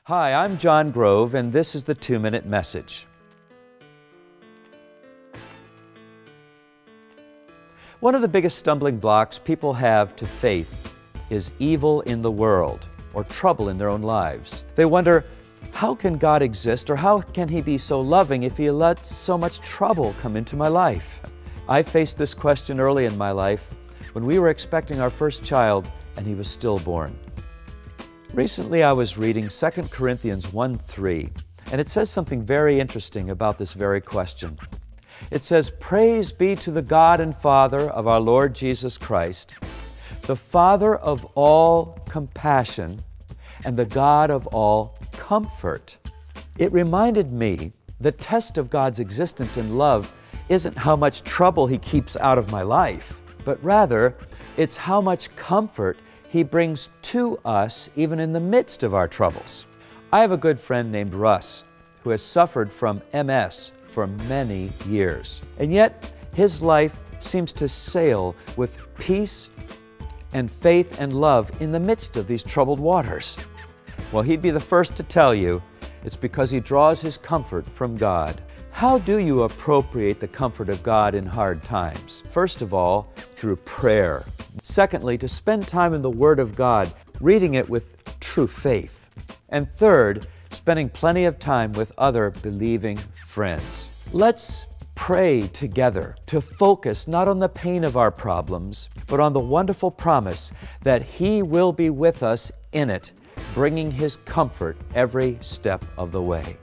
Hi, I'm John Grove, and this is the 2-Minute Message. One of the biggest stumbling blocks people have to faith is evil in the world or trouble in their own lives. They wonder, how can God exist, or how can He be so loving if He lets so much trouble come into my life? I faced this question early in my life when we were expecting our first child and he was stillborn. Recently I was reading 2 Corinthians 1:3, and it says something very interesting about this very question. It says, "Praise be to the God and Father of our Lord Jesus Christ, the Father of all compassion and the God of all comfort." It reminded me the test of God's existence and love isn't how much trouble He keeps out of my life, but rather it's how much comfort He brings to us even in the midst of our troubles. I have a good friend named Russ who has suffered from MS for many years, and yet his life seems to sail with peace and faith and love in the midst of these troubled waters. Well, he'd be the first to tell you it's because he draws his comfort from God. How do you appropriate the comfort of God in hard times? First of all, through prayer. Secondly, to spend time in the Word of God, reading it with true faith. And third, spending plenty of time with other believing friends. Let's pray together to focus not on the pain of our problems, but on the wonderful promise that He will be with us in it, bringing His comfort every step of the way.